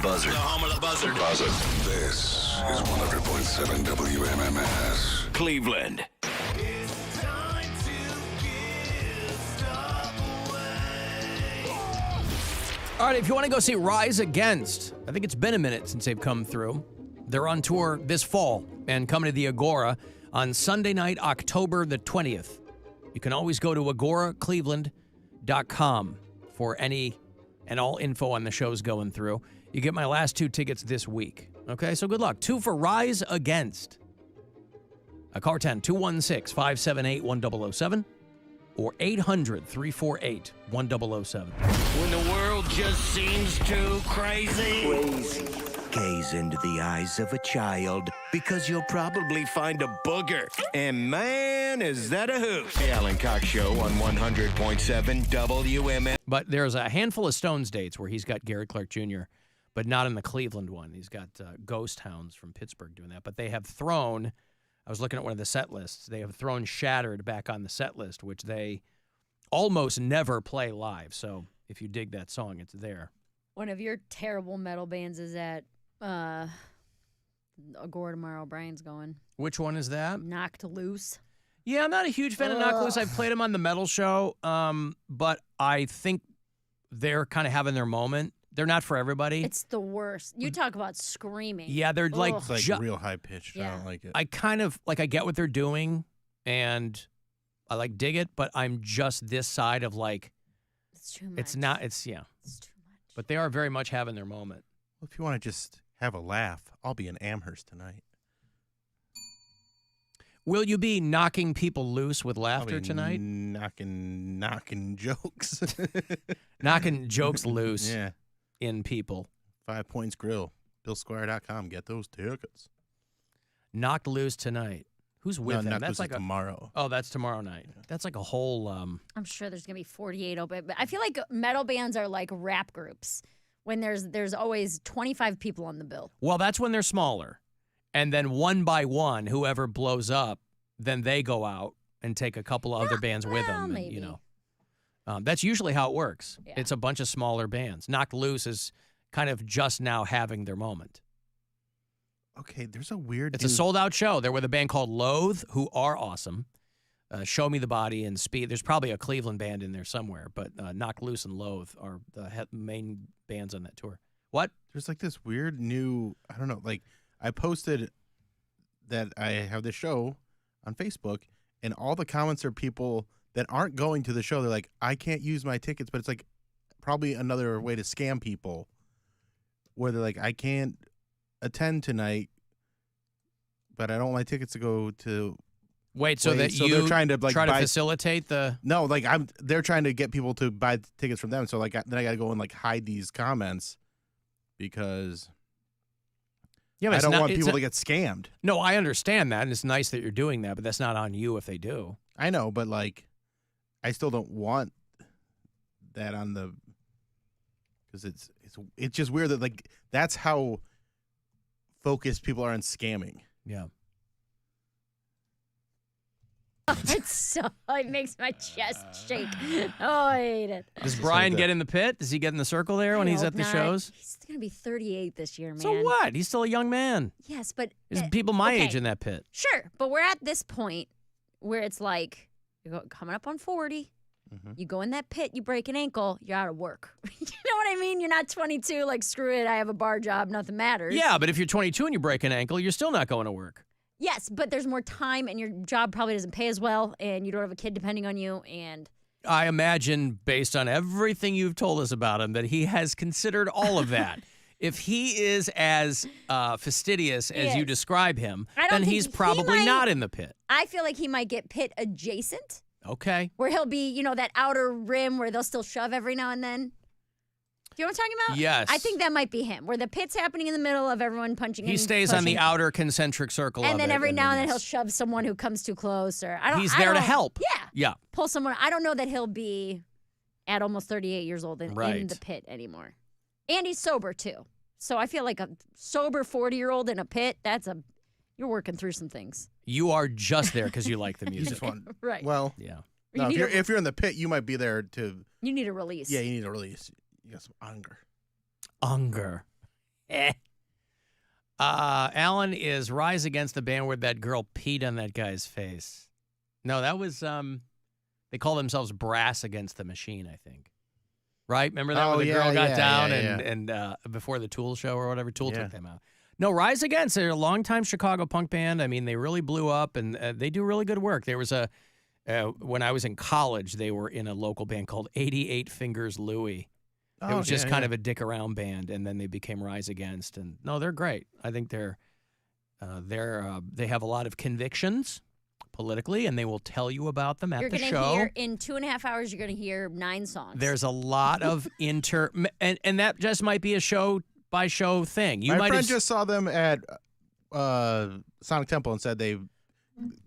Buzzard. The home of the Buzzard. The Buzzard. This is 100.7 WMMS. Cleveland. It's time to give stuff away. All right, if you want to go see Rise Against, I think it's been a minute since they've come through. They're on tour this fall and coming to the Agora on Sunday night, October the 20th. You can always go to agoracleveland.com for any and all info on the shows going through. You get my last 2 tickets this week. Okay, so good luck. 2 for Rise Against. Call 216-578-1007 or 800-348-1007. When the world just seems too crazy. Gaze into the eyes of a child, because you'll probably find a booger. And man, is that a hoot. The Alan Cox Show on 100.7 WMMS. But there's a handful of Stones dates where he's got Gary Clark Jr., but not in the Cleveland one. He's got Ghost Hounds from Pittsburgh doing that. But they have thrown, I was looking at one of the set lists, they have thrown Shattered back on the set list, which they almost never play live. So if you dig that song, it's there. One of your terrible metal bands is at Agora tomorrow. Brian's going. Which one is that? Knocked Loose. Yeah, I'm not a huge fan of Knocked Loose. I've played them on the metal show, but I think they're kind of having their moment. They're not for everybody. It's the worst. You talk about screaming. Yeah, they're like... It's like real high-pitched. Yeah. I don't like it. I kind of, like, I get what they're doing, and I, like, dig it, but I'm just this side of, like... It's too much. It's not, it's, yeah. It's too much. But they are very much having their moment. Well, if you want to just have a laugh, I'll be in Amherst tonight. Will you be knocking people loose with laughter tonight? Knocking jokes. Knocking jokes loose Yeah. in people. 5 Points Grill. BillSquire.com. Get those tickets. Knocked loose tonight. Who's with them? That's like tomorrow. Oh, that's tomorrow night. Yeah. That's like a whole... I'm sure there's going to be 48 open. But I feel like metal bands are like rap groups when there's always 25 people on the bill. Well, that's when they're smaller. And then one by one, whoever blows up, then they go out and take a couple of other bands with them. Maybe. And, you know, that's usually how it works. Yeah. It's a bunch of smaller bands. Knocked Loose is kind of just now having their moment. Okay, there's a weird... It's a sold-out show. They're with a band called Loathe, who are awesome. Show Me the Body and Speed. There's probably a Cleveland band in there somewhere, but Knocked Loose and Loathe are the main bands on that tour. What? There's like this weird new... I don't know, like, I posted that I have this show on Facebook, and all the comments are people that aren't going to the show. They're like, I can't use my tickets, but it's like probably another way to scam people, where they're like, I can't attend tonight, but I don't want my tickets to go to... Wait, so that you they're trying to like try to buy, facilitate the... No, like they're trying to get people to buy tickets from them. So like then I got to go and like hide these comments because Yeah, I don't want people to get scammed. No, I understand that, and it's nice that you're doing that, but that's not on you if they do. I know, but like I still don't want that on the... Because it's just weird that like that's how focused people are on scamming. Yeah. It makes my chest shake. Oh, I hate it. Does Brian get in the pit? Does he get in the circle there when he's at the shows? He's going to be 38 this year, man. So what? He's still a young man. Yes, but... There's people my age in that pit. Sure, but we're at this point where it's like, you're coming up on 40, you go in that pit, you break an ankle, you're out of work. You know what I mean? You're not 22, like, screw it, I have a bar job, nothing matters. Yeah, but if you're 22 and you break an ankle, you're still not going to work. Yes, but there's more time, and your job probably doesn't pay as well, and you don't have a kid depending on you, and... I imagine, based on everything you've told us about him, that he has considered all of that. If he is as fastidious as you describe him, then he's probably not in the pit. I feel like he might get pit adjacent. Okay. Where he'll be, you know, that outer rim where they'll still shove every now and then. Do you know what I'm talking about? Yes. I think that might be him, where the pit's happening in the middle of everyone punching in. He stays on the outer concentric circle and of then it, every now and then he'll shove someone who comes too close. Or He's there to help. Yeah. Yeah. Pull someone. I don't know that he'll be at almost 38 years old in the pit anymore. And he's sober, too. So I feel like a sober 40-year-old in a pit, you're working through some things. You are just there because you like the music. You just want, right. Well, yeah. No, if you're in the pit, you might be there to... You need a release. Yeah, you need a release. You got some anger. Unger. Alan is Rise Against the band where that girl peed on that guy's face. No, that was, they call themselves Brass Against the Machine, I think. Right? Remember that when the girl got down and before the Tool show or whatever, Tool took them out. No, Rise Against, they're a longtime Chicago punk band. I mean, they really blew up, and they do really good work. There was when I was in college, they were in a local band called 88 Fingers Louie. It was just kind of a dick around band, and then they became Rise Against. And no, they're great. I think they have a lot of convictions politically, and they will tell you about them at the show. You're going to hear, in 2.5 hours, you're going to hear 9 songs. There's a lot of and that just might be a show-by-show thing. My friend just saw them at Sonic Temple and said they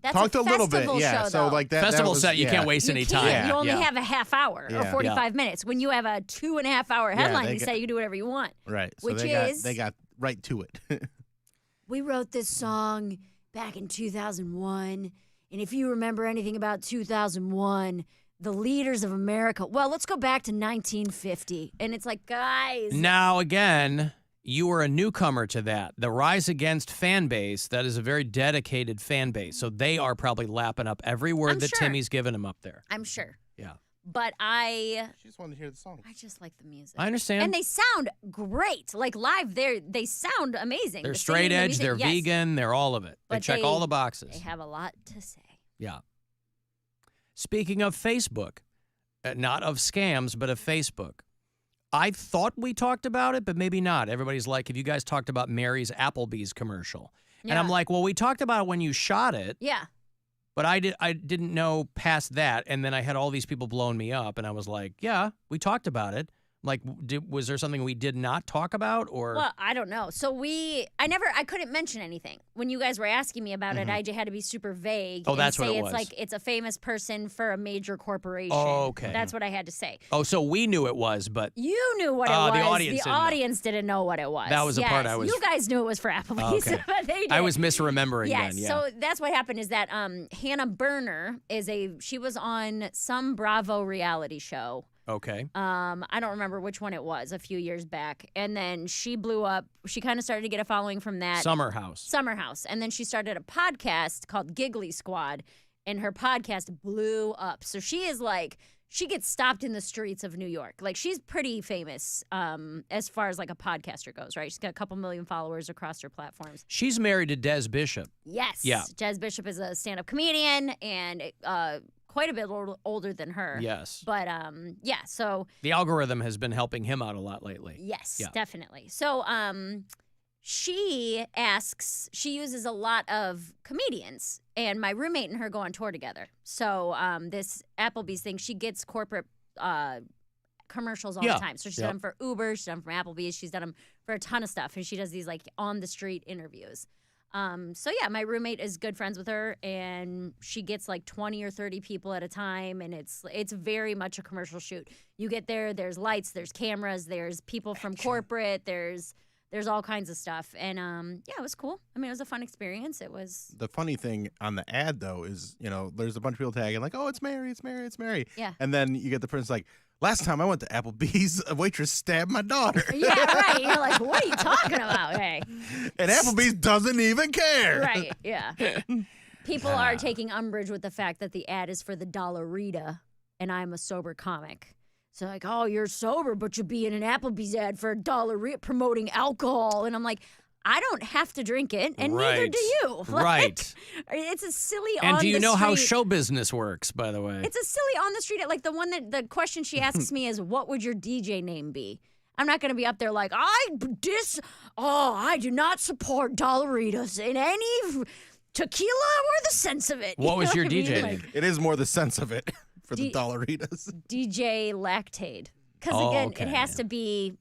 talked a little bit. Yeah, so like that festival was, set, you can't waste any time. You only have a half hour or 45 minutes. When you have a 2.5 hour headline, you say you can do whatever you want. Right. So Which they got right to it. We wrote this song back in 2001. And if you remember anything about 2001, the leaders of America, well, let's go back to 1950. And it's like, guys. Now, again, you were a newcomer to that. The Rise Against fan base, that is a very dedicated fan base. So they are probably lapping up every word that Timmy's given them up there. I'm sure. Yeah. But she just wanted to hear the song. I just like the music. I understand. And they sound great. Like live, they sound amazing. They're straight edge, they're vegan, they're all of it. They check all the boxes. They have a lot to say. Yeah. Speaking of Facebook, not of scams, but of Facebook, I thought we talked about it, but maybe not. Everybody's like, have you guys talked about Mary's Applebee's commercial? Yeah. And I'm like, well, we talked about it when you shot it. Yeah. But I didn't know past that, and then I had all these people blowing me up, and I was like, yeah, we talked about it. Like, was there something we did not talk about, or? Well, I don't know. So I couldn't mention anything. When you guys were asking me about it, I had to be super vague. Oh, that's and say what it was. It's like it's a famous person for a major corporation. Oh, okay. That's what I had to say. Oh, so we knew it was, but you knew what it was. The audience didn't know what it was. That was the part I was. You guys knew it was for Applebee's, okay. but they did. I was misremembering yes, then. Yeah. So that's what happened. Is that Hannah Berner she was on some Bravo reality show. Okay. I don't remember which one it was a few years back. And then she blew up. She kind of started to get a following from that. Summer House. And then she started a podcast called Giggly Squad, and her podcast blew up. So she is like, she gets stopped in the streets of New York. Like, she's pretty famous as far as like a podcaster goes, right? She's got a couple million followers across her platforms. She's married to Des Bishop. Yes. Yeah. Des Bishop is a stand-up comedian and quite a bit older than her. Yes. But, so. The algorithm has been helping him out a lot lately. Yes, definitely. So, she uses a lot of comedians, and my roommate and her go on tour together. So, this Applebee's thing, she gets corporate commercials all the time. So she's done them for Uber, she's done them for Applebee's, she's done them for a ton of stuff, and she does these like on-the-street interviews. My roommate is good friends with her, and she gets like 20 or 30 people at a time, and it's very much a commercial shoot. You get there's lights, there's cameras, there's people from corporate, there's all kinds of stuff, and it was cool. I mean, it was a fun experience. It was. The funny thing on the ad though is, there's a bunch of people tagging like, oh, it's Mary, it's Mary, it's Mary. Yeah. And then you get the prince like, last time I went to Applebee's, a waitress stabbed my daughter. Yeah, right. You're like, what are you talking about? Hey. And Applebee's doesn't even care. Right, yeah. People are taking umbrage with the fact that the ad is for the Dollarita, and I'm a sober comic. So like, oh, you're sober, but you'll be in an Applebee's ad for a Dollarita promoting alcohol. And I'm like, I don't have to drink it, and neither do you. Like, right. It's a silly and do you know how street. show business works, by the way? It's a silly on the street. Like the question she asks me is, what would your DJ name be? I'm not going to be up there like, I do not support Dollaritas in any tequila or the sense of it. What was your DJ name? Like, it is more the sense of it for the Dollaritas. DJ Lactaid. Because it has to be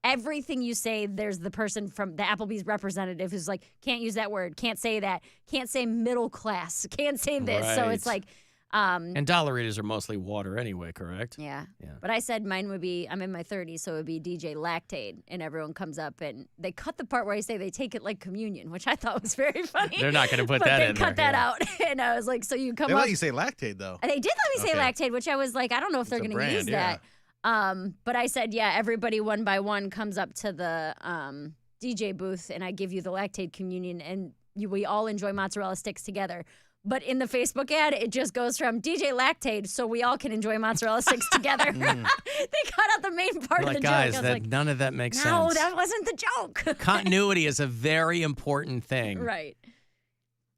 everything you say. There's the person from the Applebee's representative who's like, can't use that word, can't say that, can't say middle class, can't say this. Right. So it's like. And Dollaritas are mostly water anyway, correct? Yeah. But I said mine would be, I'm in my 30s, so it would be DJ Lactaid. And everyone comes up and they cut the part where I say they take it like communion, which I thought was very funny. They're not going to put but that in they cut there. that out. And I was like, so you come They up. let you say Lactaid, though. They did let me say Lactaid, which I was like, I don't know if they're going to use that. But I said, everybody one by one comes up to the DJ booth and I give you the lactate communion and we all enjoy mozzarella sticks together. But in the Facebook ad, it just goes from DJ Lactate, so we all can enjoy mozzarella sticks together. They cut out the main part of the guys, joke. none of that makes sense. No, that wasn't the joke. Continuity is a very important thing. Right.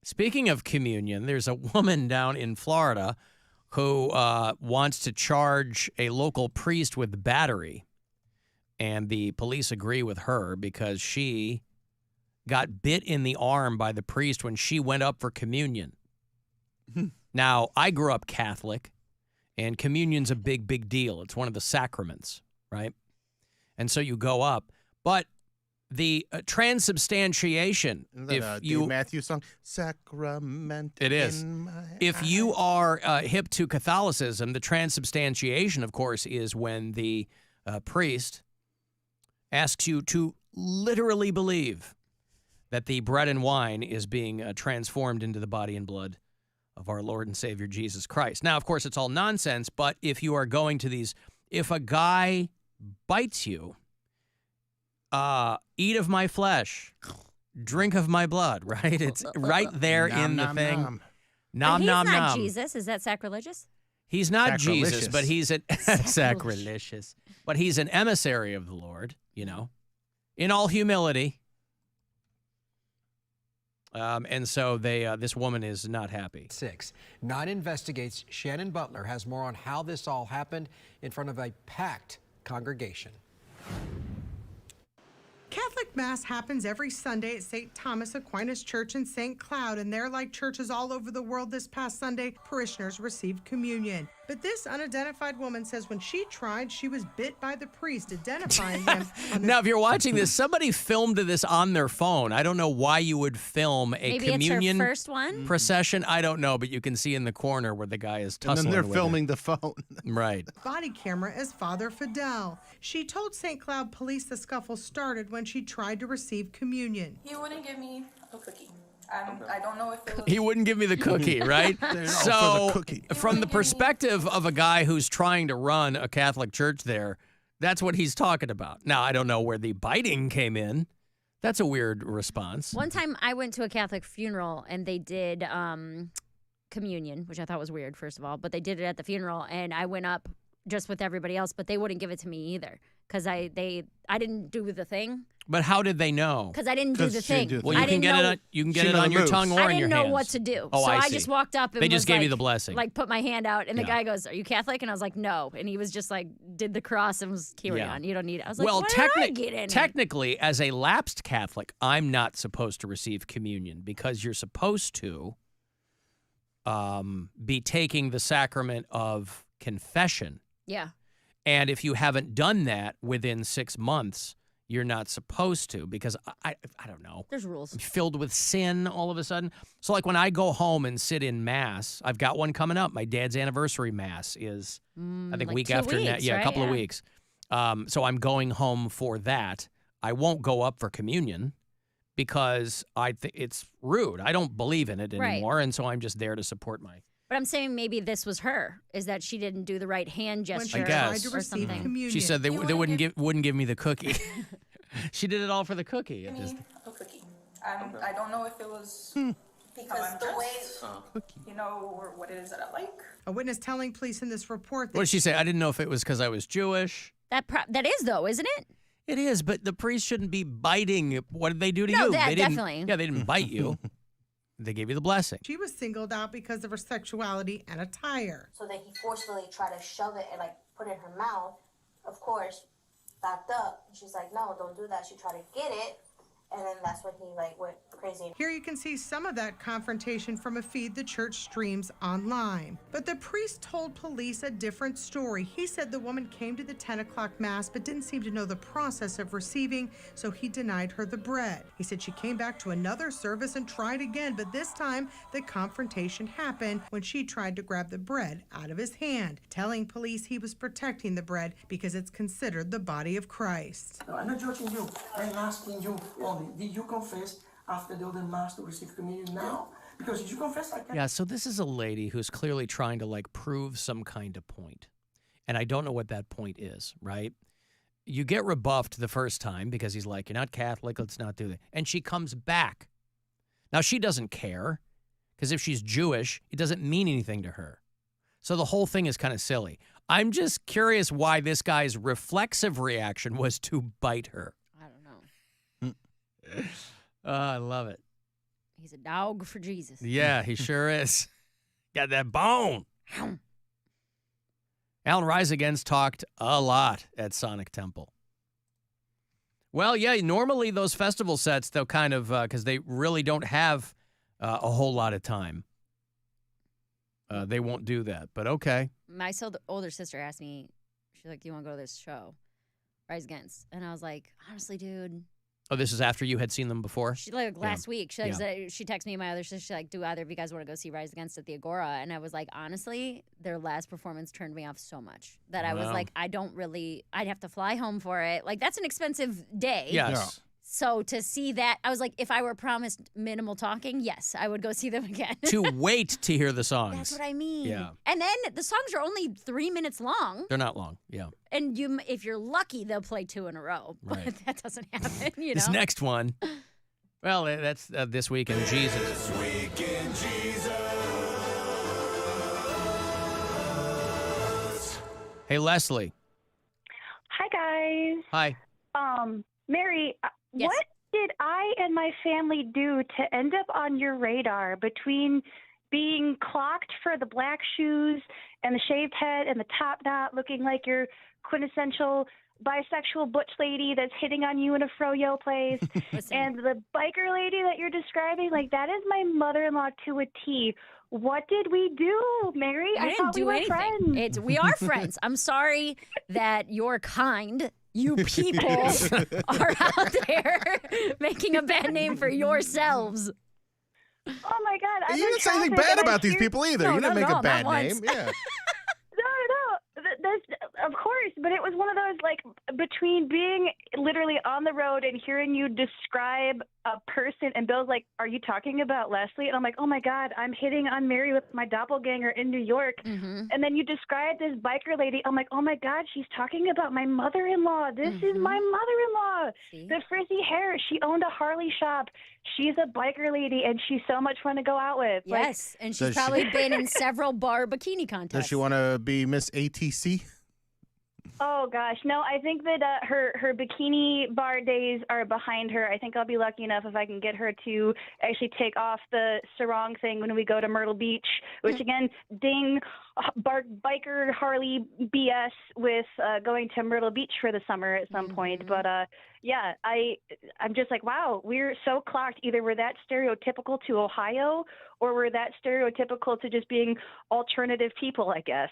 Speaking of communion, there's a woman down in Florida who wants to charge a local priest with battery. And the police agree with her because she got bit in the arm by the priest when she went up for communion. Now, I grew up Catholic, and communion's a big, big deal. It's one of the sacraments, right? And so you go up. But the transubstantiation, Is that Dave Matthews song? Sacrament. It is. If you are hip to Catholicism, the transubstantiation, of course, is when the priest asks you to literally believe that the bread and wine is being transformed into the body and blood of our Lord and Savior Jesus Christ. Now, of course, it's all nonsense, but if you are going to these, if a guy bites you, eat of my flesh, drink of my blood, right? It's right there in the thing. Nom, he's nom, not nom. Jesus. Is that sacrilegious? He's not Jesus, Sacrilegious. but he's an sacrilegious. But he's an emissary of the Lord, you know, in all humility. And so this woman is not happy. 6. 9 investigates. Shannon Butler has more on how this all happened in front of a packed congregation. Catholic Mass happens every Sunday at St. Thomas Aquinas Church in St. Cloud, and there, like churches all over the world this past Sunday, parishioners received communion. But this unidentified woman says when she tried, she was bit by the priest, identifying him. Now, if you're watching this, somebody filmed this on their phone. I don't know why you would film a Maybe communion it's her first one. procession. I don't know, but you can see in the corner where the guy is tussling And then they're with filming the phone. it. Right. body camera as Father Fidel. She told St. Cloud police the scuffle started when she tried to receive communion. He wouldn't give me a cookie. I don't know if it was... He wouldn't give me the cookie, right? For the So, cookie. from the perspective of a guy who's trying to run a Catholic church there, that's what he's talking about. Now, I don't know where the biting came in. That's a weird response. One time I went to a Catholic funeral and they did communion, which I thought was weird, first of all, but they did it at the funeral and I went up just with everybody else, but they wouldn't give it to me either because I didn't do the thing. But how did they know? Because I didn't do 'Cause the she didn't thing. do the Well, thing. you I can didn't get know, it. You can get She it know on the your moves. tongue or I in didn't your know hands. what to do. Oh, so I I see. just walked up and They was just gave you like- the blessing. Like put my hand out and the Yeah. guy goes, "Are you Catholic?" And I was like, "No." And he was just like, did the cross and was carry Yeah. on. You don't need it. I was like, Well, "What did I get in it?" technically, as a lapsed Catholic, I'm not supposed to receive communion because you're supposed to be taking the sacrament of confession. Yeah. And if you haven't done that within 6 months, you're not supposed to because I don't know. There's rules. I'm filled with sin all of a sudden. So like when I go home and sit in Mass, I've got one coming up. My dad's anniversary Mass is, I think, like week 2 after weeks, next. Yeah, a right? couple of Yeah. weeks. So I'm going home for that. I won't go up for communion because I think it's rude. I don't believe in it Right. anymore, and so I'm just there to support my. But I'm saying maybe this was her, is that she didn't do the right hand When gesture she guess. tried to or receive something. communion. She said they wouldn't give me the cookie. She did it all for the cookie. Give It just- me a cookie. I don't know if it was because the way, you know, or what it is that I like. A witness telling police in this report that What did she say? I didn't know if it was because I was Jewish. That is though, isn't it? It is, but the priest shouldn't be biting. What did they do to No, you? that They didn't, definitely. Yeah, they didn't bite you. They gave you the blessing. she was singled out because of her sexuality and attire. So that he forcefully tried to shove it and like put it in her mouth. Of course, backed up. And she's like, "No, don't do that." She tried to get it, and then that's when he like went crazy. Here you can see some of that confrontation from a feed the church streams online. But the priest told police a different story. He said the woman came to the 10 o'clock Mass but didn't seem to know the process of receiving, so he denied her the bread. He said she came back to another service and tried again, but this time the confrontation happened when she tried to grab the bread out of his hand, telling police he was protecting the bread because it's considered the body of Christ. No, I'm not judging you. I'm asking you only, did you confess after the other Mass to receive communion now? Because if you confess, I can. Yeah, so this is a lady who's clearly trying to like prove some kind of point. And I don't know what that point is, right? you get rebuffed the first time because he's like, you're not Catholic, let's not do that. And she comes back. Now, she doesn't care because if she's Jewish, it doesn't mean anything to her. So the whole thing is kind of silly. I'm just curious why this guy's reflexive reaction was to bite her. I don't know. I love it. He's a dog for Jesus. Yeah, he sure is. Got that bone. Alan Rise Against talked a lot at Sonic Temple. Well, yeah, normally those festival sets, they'll kind of, because they really don't have a whole lot of time. They won't do that, but okay. My older sister asked me, she's like, do you want to go to this show, Rise Against? And I was like, honestly, dude. Oh, this is after you had seen them before? She like last week. She texted me and my other sister. She's like, do either of you guys want to go see Rise Against at the Agora? And I was like, honestly, their last performance turned me off so much that I was like, I'd have to fly home for it. Like, that's an expensive day. Yes. Yeah. So to see that, I was like, if I were promised minimal talking, yes, I would go see them again. To wait to hear the songs. That's what I mean. Yeah. And then the songs are only 3 minutes long. They're not long, yeah. And if you're lucky, they'll play 2 in a row. But that doesn't happen, you know? This next one, well, that's This Week in Jesus. This Week in Jesus. Hey, Leslie. Hi, guys. Hi. Mary, yes. What did I and my family do to end up on your radar between being clocked for the black shoes and the shaved head and the top knot looking like your quintessential bisexual butch lady that's hitting on you in a froyo place and the biker lady that you're describing? Like, that is my mother-in-law to a T. What did we do, Mary? I thought we were friends. We are friends. I'm sorry that your kind, you people, are out there making a bad name for yourselves. Oh, my God. You didn't say anything bad about these people either. No, you didn't make a bad name. Yeah. No. Of course, but it was one of those, like, between being literally on the road and hearing you describe a person, and Bill's like, are you talking about Leslie? And I'm like, oh, my God, I'm hitting on Mary with my doppelganger in New York. Mm-hmm. And then you describe this biker lady. I'm like, oh, my God, she's talking about my mother-in-law. This is my mother-in-law. See? The frizzy hair. She owned a Harley shop. She's a biker lady, and she's so much fun to go out with. Yes, and she's probably been in several bar bikini contests. Does she want to be Miss ATC? Oh, gosh. No, I think that her bikini bar days are behind her. I think I'll be lucky enough if I can get her to actually take off the sarong thing when we go to Myrtle Beach, which, again, ding, biker Harley BS with going to Myrtle Beach for the summer at some point. But, yeah, I'm just like, wow, we're so clocked. Either we're that stereotypical to Ohio or we're that stereotypical to just being alternative people, I guess.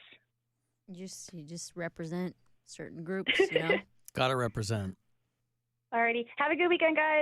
You just represent certain groups, you know? Gotta represent. Alrighty. Have a good weekend, guys.